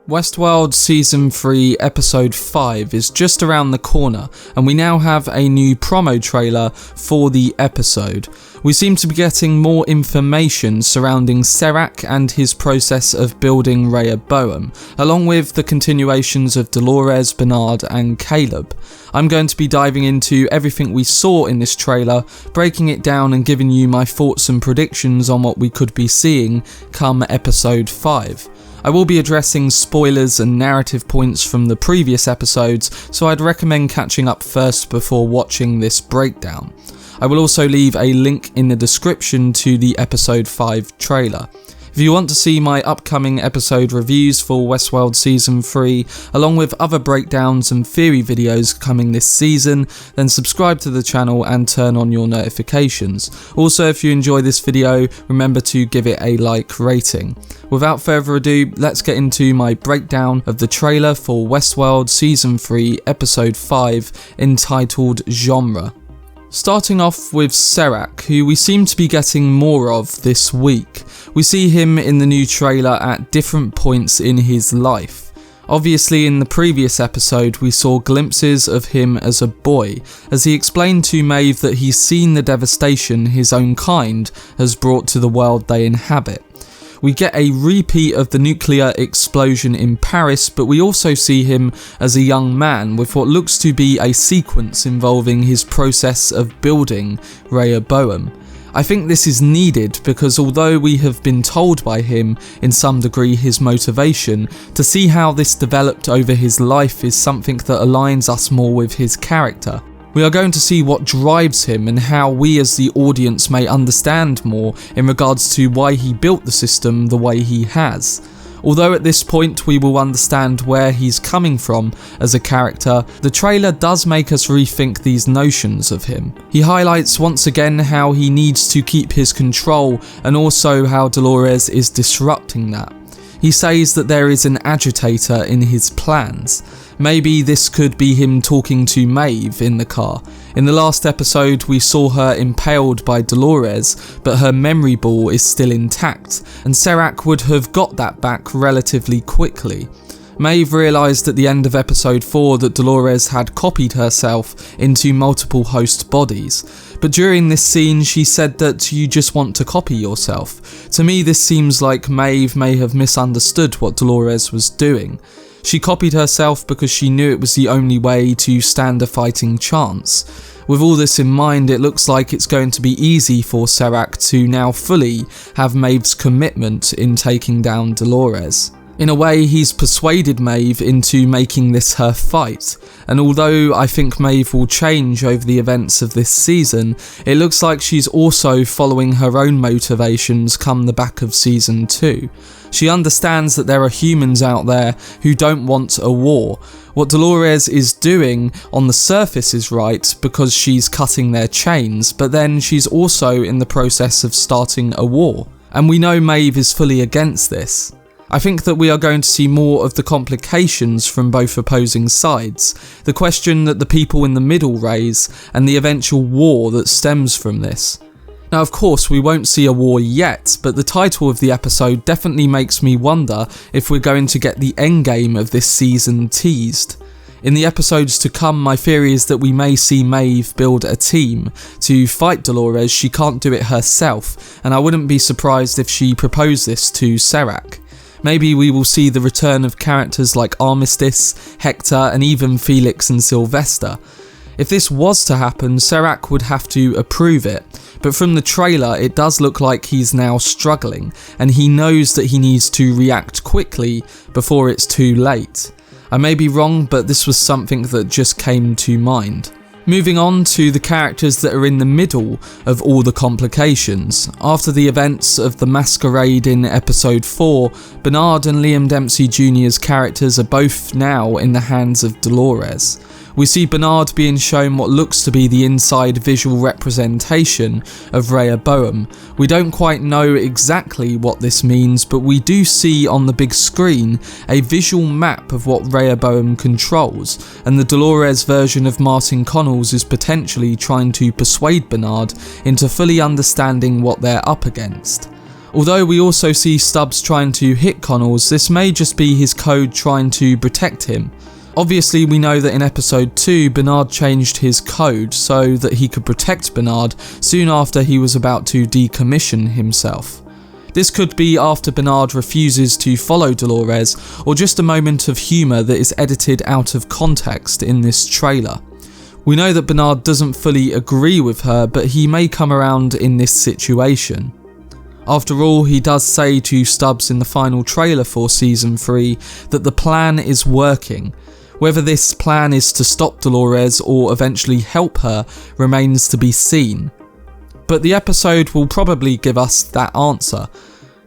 Westworld Season 3 Episode 5 is just around the corner, and we now have a new promo trailer for the episode. We seem to be getting more information surrounding Serac and his process of building Rehoboam, along with the continuations of Dolores, Bernard and Caleb. I'm going to be diving into everything we saw in this trailer, breaking it down and giving you my thoughts and predictions on what we could be seeing come Episode 5. I will be addressing spoilers and narrative points from the previous episodes, so I'd recommend catching up first before watching this breakdown. I will also leave a link in the description to the Episode 5 trailer. If you want to see my upcoming episode reviews for Westworld Season 3, along with other breakdowns and theory videos coming this season, then subscribe to the channel and turn on your notifications. Also, if you enjoy this video, remember to give it a like rating. Without further ado, let's get into my breakdown of the trailer for Westworld Season 3 Episode 5 entitled Genre. Starting off with Serac, who we seem to be getting more of this week. We see him in the new trailer at different points in his life. Obviously, in the previous episode we saw glimpses of him as a boy, as he explained to Maeve that he's seen the devastation his own kind has brought to the world they inhabit. We get a repeat of the nuclear explosion in Paris, but we also see him as a young man with what looks to be a sequence involving his process of building Rehoboam. I think this is needed because although we have been told by him in some degree his motivation, to see how this developed over his life is something that aligns us more with his character. We are going to see what drives him and how we as the audience may understand more in regards to why he built the system the way he has. Although at this point we will understand where he's coming from as a character, the trailer does make us rethink these notions of him. He highlights once again how he needs to keep his control and also how Dolores is disrupting that. He says that there is an agitator in his plans. Maybe this could be him talking to Maeve in the car. In the last episode we saw her impaled by Dolores, but her memory ball is still intact, and Serac would have got that back relatively quickly. Maeve realised at the end of episode 4 that Dolores had copied herself into multiple host bodies, but during this scene she said that you just want to copy yourself. To me this seems like Maeve may have misunderstood what Dolores was doing. She copied herself because she knew it was the only way to stand a fighting chance. With all this in mind, it looks like it's going to be easy for Serac to now fully have Maeve's commitment in taking down Dolores. In a way, he's persuaded Maeve into making this her fight, and although I think Maeve will change over the events of this season, it looks like she's also following her own motivations come the back of Season 2. She understands that there are humans out there who don't want a war. What Dolores is doing on the surface is right because she's cutting their chains, but then she's also in the process of starting a war. And we know Maeve is fully against this. I think that we are going to see more of the complications from both opposing sides, the question that the people in the middle raise, and the eventual war that stems from this. Now of course we won't see a war yet, but the title of the episode definitely makes me wonder if we're going to get the endgame of this season teased. In the episodes to come, my theory is that we may see Maeve build a team to fight Dolores. She can't do it herself, and I wouldn't be surprised if she proposed this to Serac. Maybe we will see the return of characters like Armistice, Hector and even Felix and Sylvester. If this was to happen, Serac would have to approve it, but from the trailer it does look like he's now struggling, and he knows that he needs to react quickly before it's too late. I may be wrong, but this was something that just came to mind. Moving on to the characters that are in the middle of all the complications. After the events of the masquerade in episode 4, Bernard and Liam Dempsey Jr.'s characters are both now in the hands of Dolores. We see Bernard being shown what looks to be the inside visual representation of Rehoboam. We don't quite know exactly what this means, but we do see on the big screen a visual map of what Rehoboam controls, and the Dolores version of Martin Connells is potentially trying to persuade Bernard into fully understanding what they're up against. Although we also see Stubbs trying to hit Connells, this may just be his code trying to protect him. Obviously we know that in episode 2 Bernard changed his code so that he could protect Bernard soon after he was about to decommission himself. This could be after Bernard refuses to follow Dolores, or just a moment of humour that is edited out of context in this trailer. We know that Bernard doesn't fully agree with her, but he may come around in this situation. After all, he does say to Stubbs in the final trailer for Season 3 that the plan is working. Whether this plan is to stop Dolores or eventually help her remains to be seen. But the episode will probably give us that answer.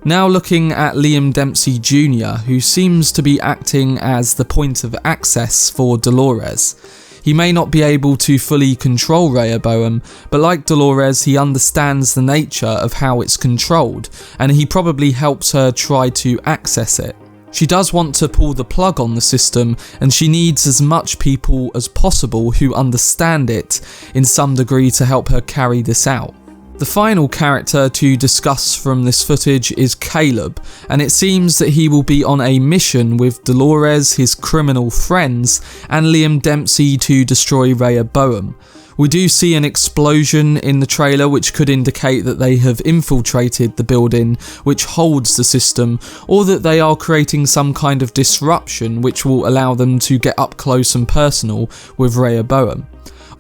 Now looking at Liam Dempsey Jr., who seems to be acting as the point of access for Dolores. He may not be able to fully control Rehoboam, but like Dolores, he understands the nature of how it's controlled, and he probably helps her try to access it. She does want to pull the plug on the system, and she needs as much people as possible who understand it in some degree to help her carry this out. The final character to discuss from this footage is Caleb, and it seems that he will be on a mission with Dolores, his criminal friends, and Liam Dempsey to destroy Rehoboam. We do see an explosion in the trailer which could indicate that they have infiltrated the building which holds the system, or that they are creating some kind of disruption which will allow them to get up close and personal with Rehoboam.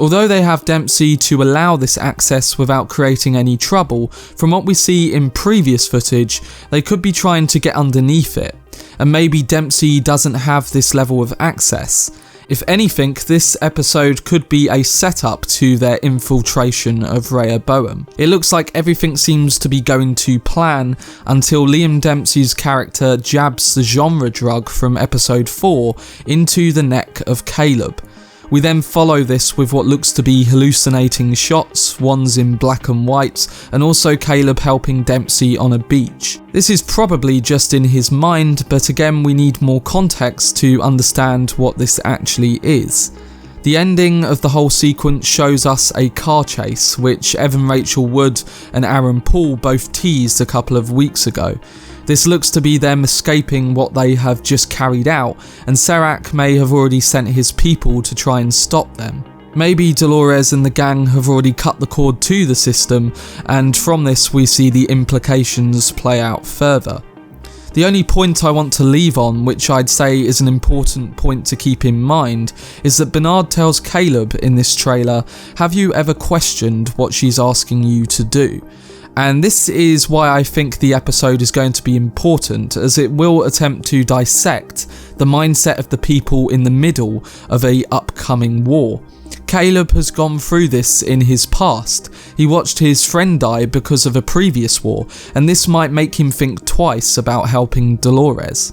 Although they have Dempsey to allow this access without creating any trouble, from what we see in previous footage, they could be trying to get underneath it, and maybe Dempsey doesn't have this level of access. If anything, this episode could be a setup to their infiltration of Rehoboam. It looks like everything seems to be going to plan until Liam Dempsey's character jabs the genre drug from episode 4 into the neck of Caleb. We then follow this with what looks to be hallucinating shots, ones in black and white, and also Caleb helping Dempsey on a beach. This is probably just in his mind, but again we need more context to understand what this actually is. The ending of the whole sequence shows us a car chase, which Evan Rachel Wood and Aaron Paul both teased a couple of weeks ago. This looks to be them escaping what they have just carried out, and Serac may have already sent his people to try and stop them. Maybe Dolores and the gang have already cut the cord to the system, and from this we see the implications play out further. The only point I want to leave on, which I'd say is an important point to keep in mind, is that Bernard tells Caleb in this trailer, "Have you ever questioned what she's asking you to do?" And this is why I think the episode is going to be important, as it will attempt to dissect the mindset of the people in the middle of an upcoming war. Caleb has gone through this in his past. He watched his friend die because of a previous war, and this might make him think twice about helping Dolores.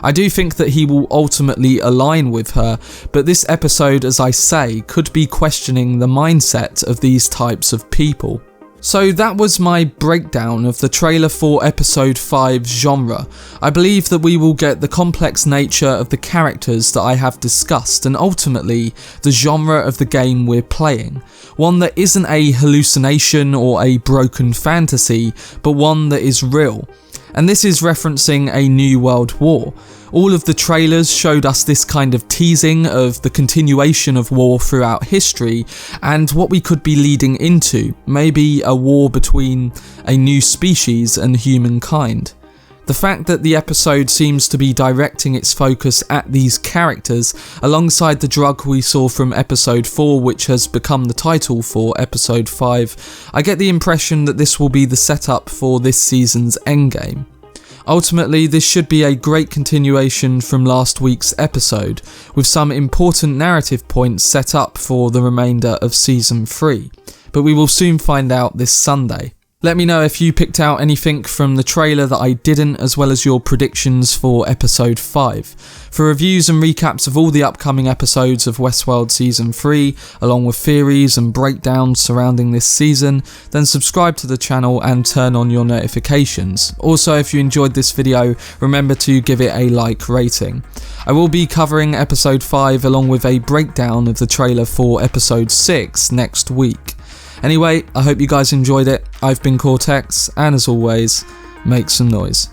I do think that he will ultimately align with her, but this episode, as I say, could be questioning the mindset of these types of people. So that was my breakdown of the trailer for episode 5 genre. I believe that we will get the complex nature of the characters that I have discussed, and ultimately the genre of the game we're playing. One that isn't a hallucination or a broken fantasy, but one that is real. And this is referencing a new world war. All of the trailers showed us this kind of teasing of the continuation of war throughout history and what we could be leading into, maybe a war between a new species and humankind. The fact that the episode seems to be directing its focus at these characters alongside the drug we saw from episode 4, which has become the title for episode 5, I get the impression that this will be the setup for this season's endgame. Ultimately, this should be a great continuation from last week's episode, with some important narrative points set up for the remainder of Season 3, but we will soon find out this Sunday. Let me know if you picked out anything from the trailer that I didn't, as well as your predictions for episode 5. For reviews and recaps of all the upcoming episodes of Westworld Season 3, along with theories and breakdowns surrounding this season, then subscribe to the channel and turn on your notifications. Also, if you enjoyed this video, remember to give it a like rating. I will be covering episode 5 along with a breakdown of the trailer for episode 6 next week. Anyway, I hope you guys enjoyed it. I've been Cortex, and as always, make some noise.